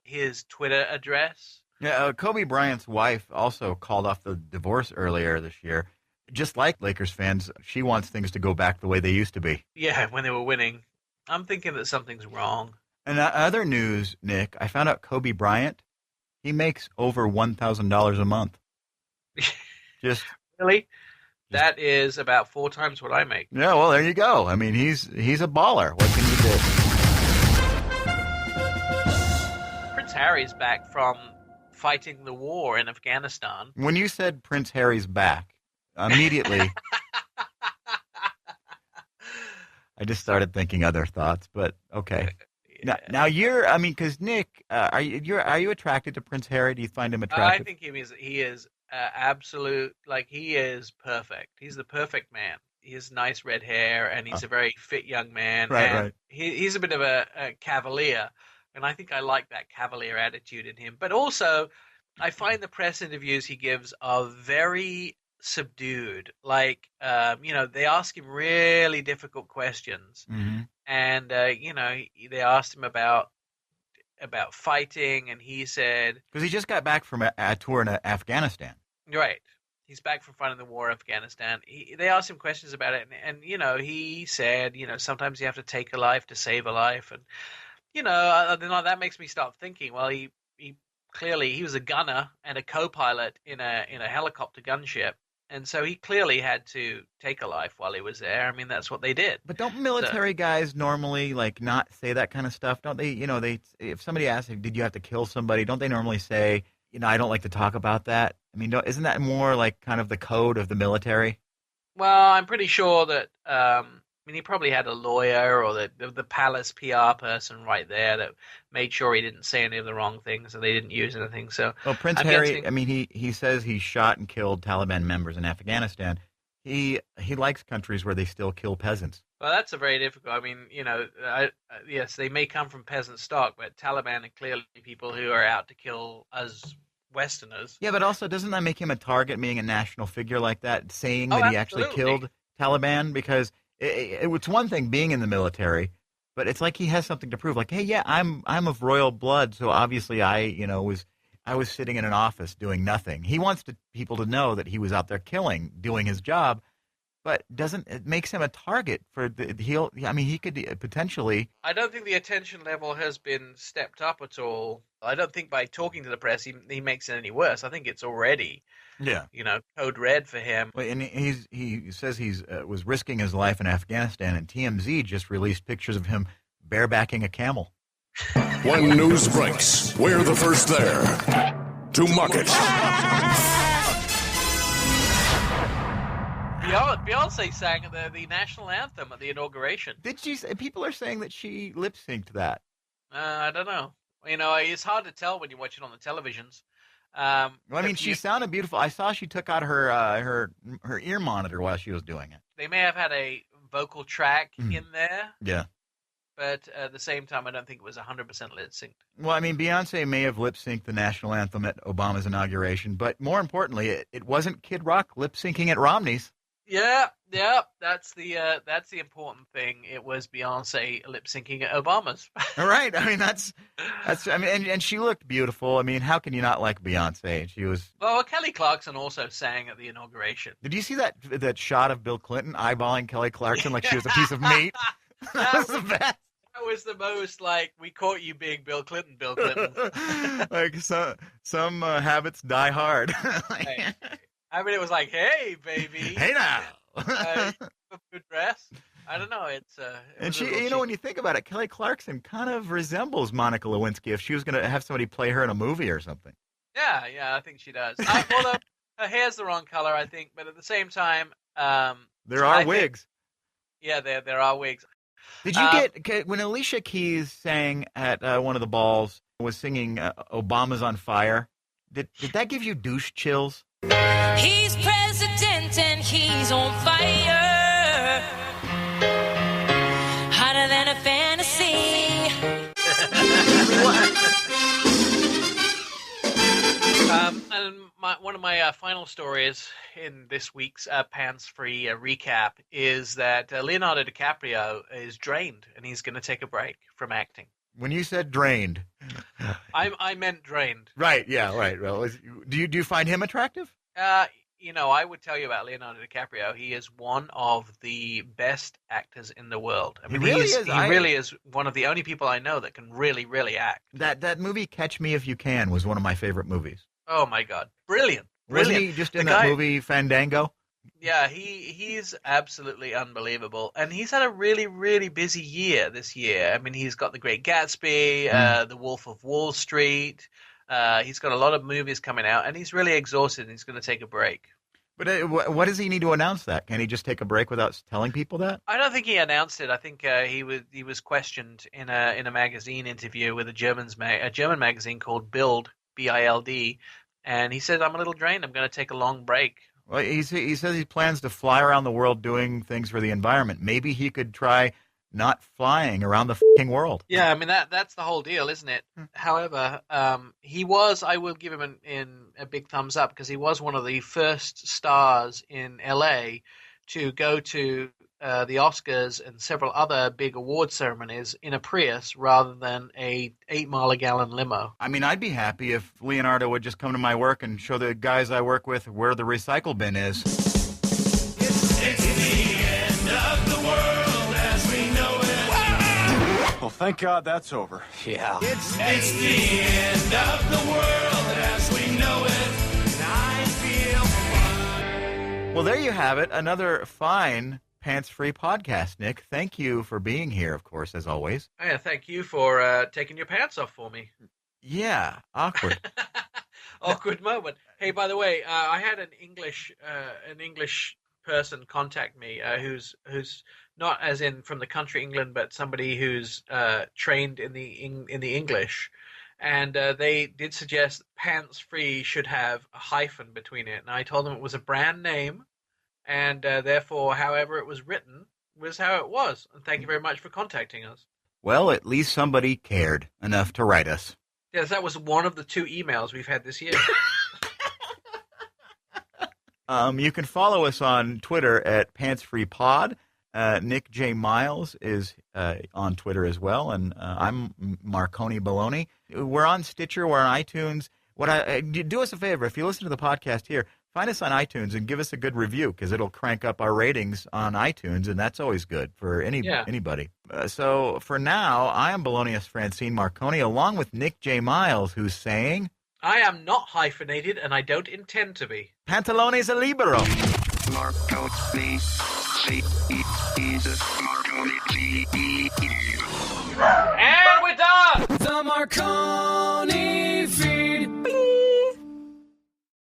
his Twitter address. Yeah, Kobe Bryant's wife also called off the divorce earlier this year. Just like Lakers fans, she wants things to go back the way they used to be. Yeah, when they were winning. I'm thinking that something's wrong. And other news, Nick, I found out Kobe Bryant, he makes over $1,000 a month. Just Really? That is about 4 times what I make. Yeah, well, there you go. I mean, he's a baller. What can you do? Prince Harry's back from fighting the war in Afghanistan. When you said Prince Harry's back, immediately I just started thinking other thoughts, but okay. Yeah. Now because Nick, are you attracted to Prince Harry? Do you find him attractive? I think he is absolute, like, he is perfect. He's the perfect man. He has nice red hair, and he's a very fit young man. Right. He's a bit of a cavalier, and I think I like that cavalier attitude in him. But also, I find the press interviews he gives are very subdued. Like, they ask him really difficult questions. Mm-hmm. And, they asked him about fighting, and he said... Because he just got back from a tour in Afghanistan. Right. He's back from fighting the war in Afghanistan. They asked him questions about it, and he said, sometimes you have to take a life to save a life. And, that makes me start thinking, well, he clearly, he was a gunner and a co-pilot in a helicopter gunship. And so he clearly had to take a life while he was there. I mean, that's what they did. But don't military guys normally not say that kind of stuff? Don't they? If somebody asks, "Did you have to kill somebody?" Don't they normally say, "I don't like to talk about that"? I mean, isn't that more like kind of the code of the military? Well, I'm pretty sure that. He probably had a lawyer or the palace PR person right there that made sure he didn't say any of the wrong things, and they didn't use anything. So, well, Prince Harry, he says he shot and killed Taliban members in Afghanistan. He likes countries where they still kill peasants. Well, that's a very difficult. I mean, yes, they may come from peasant stock, but Taliban are clearly people who are out to kill us Westerners. Yeah, but also, doesn't that make him a target, being a national figure like that, saying that he actually killed Taliban? Because it's one thing being in the military, but it's like he has something to prove. Like, hey, yeah, I'm of royal blood, so obviously I was sitting in an office doing nothing. He wants people to know that he was out there doing his job, but it makes him a target for he could potentially. I don't think the attention level has been stepped up at all. I don't think by talking to the press he makes it any worse. I think it's already code red for him. And he says he's was risking his life in Afghanistan, and TMZ just released pictures of him barebacking a camel. When news breaks, we're the first there to mock it. Beyonce sang the national anthem at the inauguration. Did she? People are saying that she lip synced that. I don't know. It's hard to tell when you watch it on the televisions. She sounded beautiful. I saw she took out her ear monitor while she was doing it. They may have had a vocal track in there. Yeah. But at the same time, I don't think it was 100% lip-synced. Well, Beyonce may have lip-synced the national anthem at Obama's inauguration, but more importantly, it wasn't Kid Rock lip-syncing at Romney's. Yeah, that's the important thing. It was Beyonce lip-syncing at Obama's. All right, that's and she looked beautiful. How can you not like Beyonce? She was. Well, Kelly Clarkson also sang at the inauguration. Did you see that shot of Bill Clinton eyeballing Kelly Clarkson like she was a piece of meat? That was the best. That was the most we caught you being Bill Clinton. Like some habits die hard. Right. It was like, hey, baby. Hey now. Good dress. I don't know. And she, when you think about it, Kelly Clarkson kind of resembles Monica Lewinsky if she was going to have somebody play her in a movie or something. Yeah, I think she does. Although her hair's the wrong color, I think, but at the same time, there are wigs. There are wigs. Did you get when Alicia Keys sang at one of the balls, was singing "Obama's on Fire"? Did that give you douche chills? He's president and he's on fire, hotter than a fantasy. And one of my final stories in this week's Pants-Free recap is that Leonardo DiCaprio is drained and he's going to take a break from acting. When you said drained. I meant drained. Right, yeah, right. Well, do you find him attractive? I would tell you about Leonardo DiCaprio. He is one of the best actors in the world. I mean, he really is one of the only people I know that can really, really act. That movie, Catch Me If You Can, was one of my favorite movies. Oh, my God. Brilliant. Wasn't he just in that movie, Fandango? Yeah, he's absolutely unbelievable. And he's had a really, really busy year this year. I mean, he's got The Great Gatsby, The Wolf of Wall Street. He's got a lot of movies coming out, and he's really exhausted, and he's going to take a break. But what does he need to announce that? Can he just take a break without telling people that? I don't think he announced it. I think he was questioned in a magazine interview with a German magazine called Bild, B-I-L-D, and he said, "I'm a little drained. I'm going to take a long break." Well, he says he plans to fly around the world doing things for the environment. Maybe he could try not flying around the f***ing world. Yeah, I mean, that's the whole deal, isn't it? However, I will give him a big thumbs up, because he was one of the first stars in L.A. to go to the Oscars and several other big award ceremonies in a Prius rather than a 8-mile-a-gallon limo. I mean, I'd be happy if Leonardo would just come to my work and show the guys I work with where the recycle bin is. It's the end of the world as we know it. Well, thank God that's over. Yeah. It's the end of the world as we know it. And I feel fine. Well, there you have it. Another fine pants-free podcast, Nick. Thank you for being here, of course, as always. Yeah, thank you for taking your pants off for me. Yeah, awkward. Awkward moment. Hey, by the way, I had an English person contact me who's not as in from the country England, but somebody who's trained in the English, and they did suggest pants free should have a hyphen between it, and I told them it was a brand name, and therefore, however it was written was how it was. And thank you very much for contacting us. Well, at least somebody cared enough to write us. Yes, that was one of the 2 emails we've had this year. You can follow us on Twitter at PantsFreePod. Nick J. Miles is on Twitter as well, and I'm Marconi Baloney. We're on Stitcher. We're on iTunes. Do us a favor. If you listen to the podcast here, find us on iTunes and give us a good review, because it'll crank up our ratings on iTunes, and that's always good for anybody. So for now, I am Balonius Francine Marconi, along with Nick J. Miles, who's saying, I am not hyphenated, and I don't intend to be. Pantalones a libero. Marconi, Marconi, And we're done! The Marconi